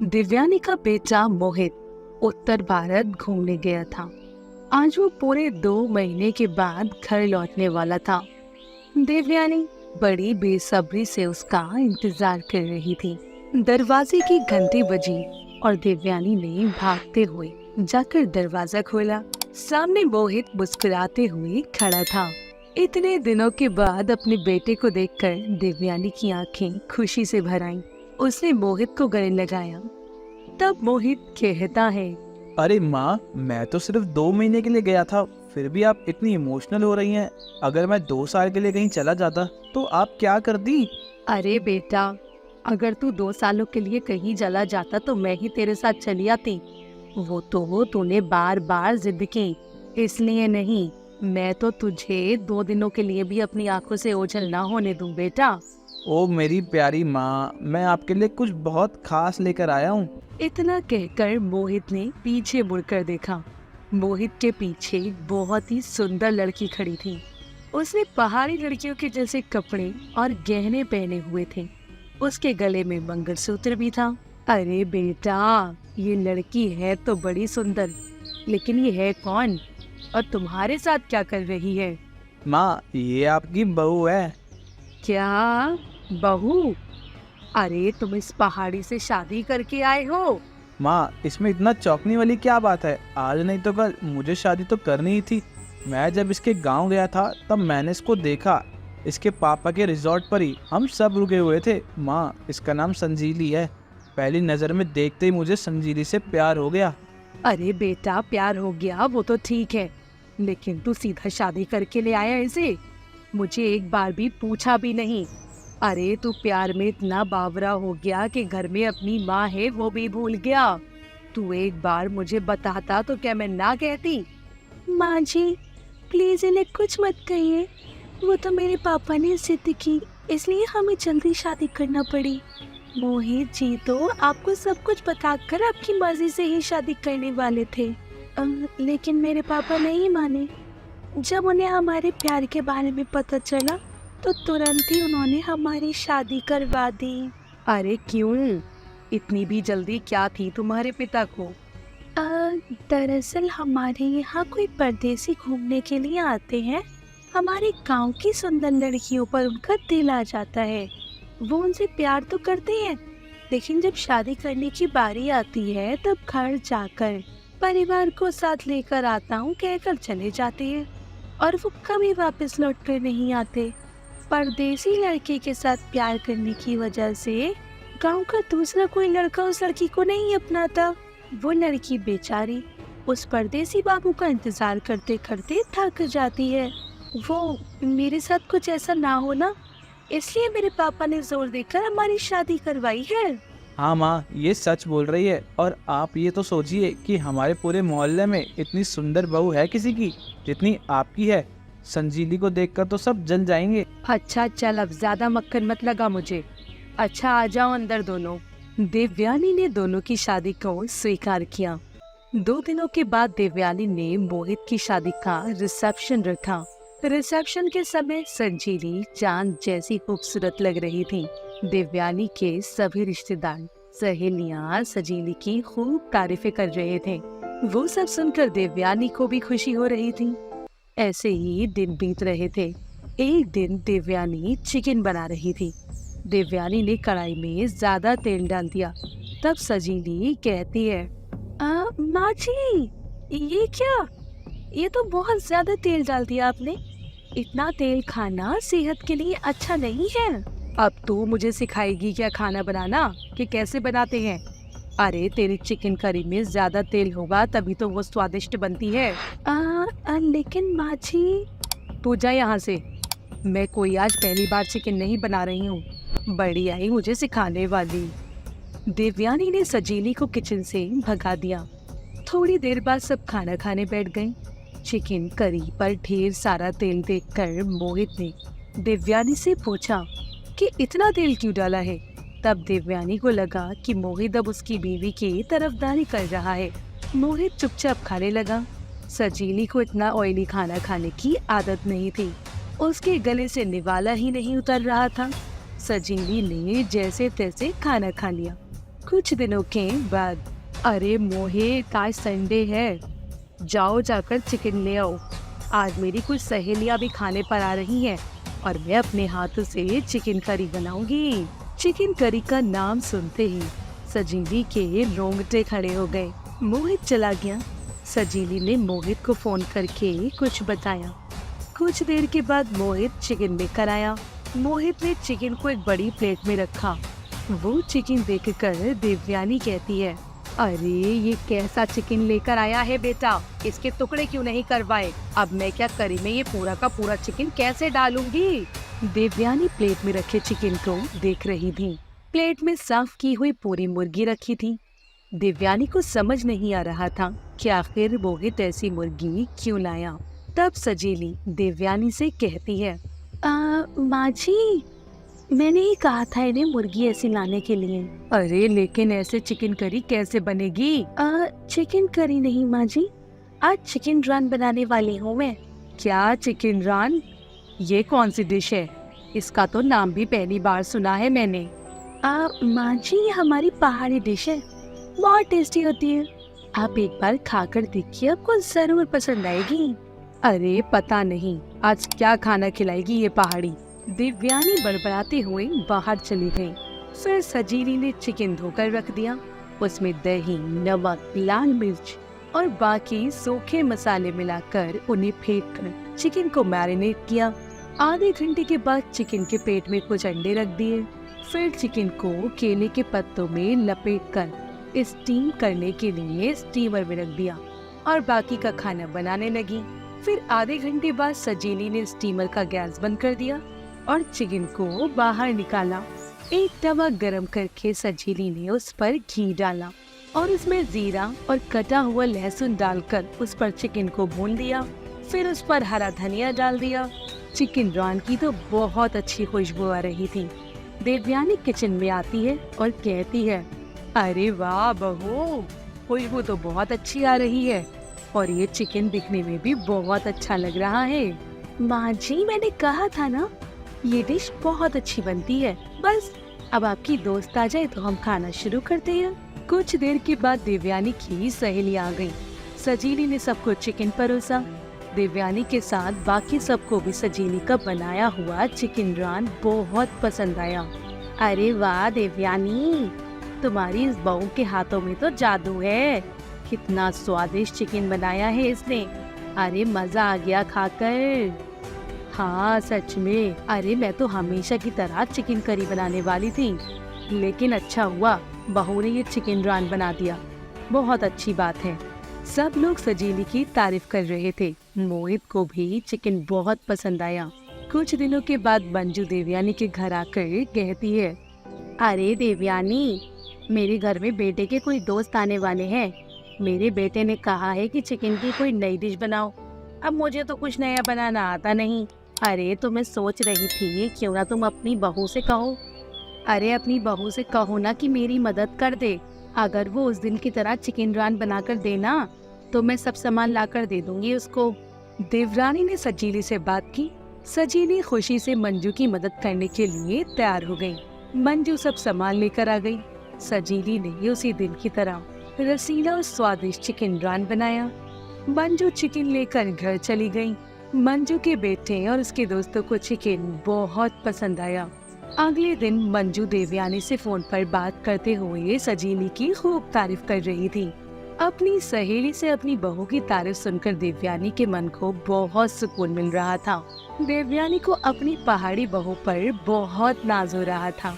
दिव्यानी का बेटा मोहित उत्तर भारत घूमने गया था। आज वो पूरे 2 महीने के बाद घर लौटने वाला था। देवयानी बड़ी बेसब्री से उसका इंतजार कर रही थी। दरवाजे की घंटी बजी और देवयानी ने भागते हुए जाकर दरवाजा खोला। सामने मोहित मुस्कुराते हुए खड़ा था। इतने दिनों के बाद अपने बेटे को देखकर देवयानी की आंखें खुशी से भर आईं। उसने मोहित को गले लगाया। तब मोहित कहता है, अरे माँ, मैं तो सिर्फ 2 महीने के लिए गया था, फिर भी आप इतनी इमोशनल हो रही हैं। अगर मैं 2 साल के लिए कहीं चला जाता तो आप क्या करती? अरे बेटा, अगर तू 2 सालों के लिए कहीं चला जाता तो मैं ही तेरे साथ चली आती। वो तो तूने बार बार जिद की, इसलिए नहीं। मैं तो तुझे 2 दिनों के लिए भी अपनी आंखों से ओझल ना होने दूं बेटा। ओ मेरी प्यारी माँ, मैं आपके लिए कुछ बहुत खास लेकर आया हूँ। इतना कहकर मोहित ने पीछे मुड़कर देखा। मोहित के पीछे बहुत ही सुंदर लड़की खड़ी थी। उसने पहाड़ी लड़कियों के जैसे कपड़े और गहने पहने हुए थे। उसके गले में मंगलसूत्र भी था। अरे बेटा, ये लड़की है तो बड़ी सुंदर, लेकिन ये है कौन और तुम्हारे साथ क्या कर रही है? माँ, ये आपकी बहू है। क्या बहू? अरे तुम इस पहाड़ी से शादी करके आए हो? माँ, इसमें इतना चौंकने वाली क्या बात है? आज नहीं तो कल मुझे शादी तो करनी ही थी। मैं जब इसके गांव गया था तब मैंने इसको देखा। इसके पापा के रिजॉर्ट पर ही हम सब रुके हुए थे। माँ, इसका नाम संजीली है। पहली नज़र में देखते ही मुझे संजीली से प्यार हो गया। अरे बेटा, प्यार हो गया वो तो ठीक है, लेकिन तू सीधा शादी करके ले आया इसे। मुझे एक बार भी पूछा भी नहीं। अरे तू प्यार में इतना बावरा हो गया कि घर में अपनी माँ है वो भी भूल गया। तू एक बार मुझे बताता तो क्या मैं ना कहती? माँ जी, प्लीज इन्हें कुछ मत कहिए। वो तो मेरे पापा ने जिद की, इसलिए हमें जल्दी शादी करना पड़ी। मोहित जी तो आपको सब कुछ बताकर आपकी मर्जी से ही शादी करने वाले थे, लेकिन मेरे पापा नहीं माने। जब उन्हें हमारे प्यार के बारे में पता चला तो तुरंत ही उन्होंने हमारी शादी करवा दी। अरे क्यों? इतनी भी जल्दी क्या थी तुम्हारे पिता को? दरअसल हमारे यहाँ कोई परदेसी घूमने के लिए आते हैं। हमारे गांव की सुंदर लड़कियों पर उनका दिल आ जाता है। वो उनसे प्यार तो करते हैं, लेकिन जब शादी करने की बारी आती है तब घर जाकर परिवार को साथ लेकर आता हूँ कहकर चले जाते हैं, और वो कभी वापस लौट कर नहीं आते। परदेसी लड़के के साथ प्यार करने की वजह से गांव का दूसरा कोई लड़का उस लड़की को नहीं अपनाता। वो लड़की बेचारी उस परदेसी बाबू का इंतजार करते करते थक जाती है। वो मेरे साथ कुछ ऐसा ना हो ना, इसलिए मेरे पापा ने जोर देकर हमारी शादी करवाई है। हाँ माँ, ये सच बोल रही है। और आप ये तो सोचिए कि हमारे पूरे मोहल्ले में इतनी सुंदर बहू है किसी की जितनी आपकी है। संजीली को देखकर तो सब जल जाएंगे। अच्छा चल, अब ज्यादा मक्खन मत लगा मुझे। अच्छा आ जाओ अंदर दोनों। देवयानी ने दोनों की शादी को स्वीकार किया। 2 दिनों के बाद देवयानी ने मोहित की शादी का रिसेप्शन रखा। रिसेप्शन के समय संजीली चांद जैसी खूबसूरत लग रही थी। देवयानी के सभी रिश्तेदार, सहेलियां संजीली की खूब तारीफें कर रहे थे। वो सब सुनकर देवयानी को भी खुशी हो रही थी। ऐसे ही दिन बीत रहे थे। एक दिन देवयानी चिकन बना रही थी। देवयानी ने कढ़ाई में ज्यादा तेल डाल दिया। तब संजीली कहती है, माँ जी, ये क्या? ये तो बहुत ज्यादा तेल डाल दिया आपने। इतना तेल खाना सेहत के लिए अच्छा नहीं है। अब तू मुझे सिखाएगी क्या खाना बनाना, कि कैसे बनाते हैं? अरे तेरी चिकन करी में ज्यादा तेल होगा तभी तो वो स्वादिष्ट बनती है। लेकिन माँ जी। तू जा यहाँ से। मैं कोई आज पहली बार चिकन नहीं बना रही हूँ। बड़ी आई मुझे सिखाने वाली। देवयानी ने संजीली को किचन से भगा दिया। थोड़ी देर बाद सब खाना खाने बैठ गए। चिकन करी पर ढेर सारा तेल देखकर मोहित ने देवयानी से पूछा कि इतना तेल क्यों डाला है। तब देवयानी को लगा कि मोहित अब उसकी बीवी की तरफदारी कर रहा है। मोहित चुपचाप खाने लगा। संजीली को इतना ऑयली खाना खाने की आदत नहीं थी। उसके गले से निवाला ही नहीं उतर रहा था। संजीली ने जैसे तैसे खाना खा लिया। कुछ दिनों के बाद, अरे मोहित, आज संडे है, जाओ जाकर चिकन ले आओ। आज मेरी कुछ सहेलियां भी खाने पर आ रही हैं और मैं अपने हाथों से चिकन करी बनाऊंगी। चिकन करी का नाम सुनते ही सजीली के रोंगटे खड़े हो गए। मोहित चला गया। सजीली ने मोहित को फोन करके कुछ बताया। कुछ देर के बाद मोहित चिकन लेकर आया। मोहित ने चिकन को एक बड़ी प्लेट में रखा। वो चिकन देखकर देवयानी कहती है, अरे ये कैसा चिकन लेकर आया है बेटा, इसके टुकड़े क्यों नहीं करवाए? अब मैं क्या करी में ये पूरा का पूरा चिकन कैसे डालूंगी? देवयानी प्लेट में रखे चिकन को देख रही थी। प्लेट में साफ की हुई पूरी मुर्गी रखी थी। देवयानी को समझ नहीं आ रहा था कि आखिर मोहित ऐसी मुर्गी क्यों लाया। तब सजीली देवयानी से कहती है, माँ जी, मैंने ही कहा था इन्हें मुर्गी ऐसी लाने के लिए। अरे लेकिन ऐसे चिकन करी कैसे बनेगी? चिकन करी नहीं माँ जी, आज चिकन रान बनाने वाली हूँ मैं। क्या चिकन रान? ये कौन सी डिश है? इसका तो नाम भी पहली बार सुना है मैंने। माँ जी, ये हमारी पहाड़ी डिश है, बहुत टेस्टी होती है। आप एक बार खाकर देखिए, आपको जरूर पसंद आएगी। अरे पता नहीं आज क्या खाना खिलाएगी ये पहाड़ी। देवयानी बड़बड़ाते हुए बाहर चली गई। फिर सजीली ने चिकन धोकर रख दिया। उसमें दही, नमक, लाल मिर्च और बाकी सूखे मसाले मिलाकर उन्हें फेंट कर चिकन को मैरिनेट किया। आधे घंटे के बाद चिकन के पेट में कुछ अंडे रख दिए। फिर चिकन को केले के पत्तों में लपेटकर स्टीम करने के लिए स्टीमर में रख दिया और बाकी का खाना बनाने लगी। फिर आधे घंटे बाद सजीली ने स्टीमर का गैस बंद कर दिया और चिकन को बाहर निकाला। एक तवा गरम करके सजीली ने उस पर घी डाला और उसमें जीरा और कटा हुआ लहसुन डालकर उस पर चिकन को भून दिया। फिर उस पर हरा धनिया डाल दिया। चिकन रान की तो बहुत अच्छी खुशबू आ रही थी। देवयानी किचन में आती है और कहती है, अरे वाह बहू, खुशबू तो बहुत अच्छी आ रही है और ये चिकन दिखने में भी बहुत अच्छा लग रहा है। माँ जी, मैंने कहा था ना, ये डिश बहुत अच्छी बनती है। बस अब आपकी दोस्त आ जाए तो हम खाना शुरू करते हैं। कुछ देर के बाद देवयानी की सहेली आ गई। सजीली ने सबको चिकन परोसा। देवयानी के साथ बाकी सबको भी सजीली का बनाया हुआ चिकन रान बहुत पसंद आया। अरे वाह देवयानी, तुम्हारी इस बहू के हाथों में तो जादू है। कितना स्वादिष्ट चिकन बनाया है इसने। अरे मजा आ गया खाकर। हाँ सच में, अरे मैं तो हमेशा की तरह चिकन करी बनाने वाली थी, लेकिन अच्छा हुआ बहू ने ये चिकन रान बना दिया। बहुत अच्छी बात है। सब लोग सजीली की तारीफ कर रहे थे। मोहित को भी चिकन बहुत पसंद आया। कुछ दिनों के बाद मंजू देवयानी के घर आकर कहती है, अरे देवयानी, मेरे घर में बेटे के कोई दोस्त आने वाले हैं। मेरे बेटे ने कहा है कि चिकन की कोई नई डिश बनाओ। अब मुझे तो कुछ नया बनाना आता नहीं। अरे तो मैं सोच रही थी क्यों ना तुम अपनी बहू से कहो। अरे अपनी बहू से कहो ना कि मेरी मदद कर दे। अगर वो उस दिन की तरह चिकन रान बनाकर देना तो मैं सब सामान लाकर दे दूंगी उसको। देवरानी ने सजीली से बात की। सजीली खुशी से मंजू की मदद करने के लिए तैयार हो गई। मंजू सब सामान लेकर आ गई। सजीली ने उसी दिन की तरह रसीला और स्वादिष्ट चिकन रान बनाया। मंजू चिकन लेकर घर चली गई। मंजू के बेटे और उसके दोस्तों को चिकन बहुत पसंद आया। अगले दिन मंजू देवयानी से फोन पर बात करते हुए सजीली की खूब तारीफ कर रही थी। अपनी सहेली से अपनी बहू की तारीफ सुनकर देवयानी के मन को बहुत सुकून मिल रहा था। देवयानी को अपनी पहाड़ी बहू पर बहुत नाज हो रहा था।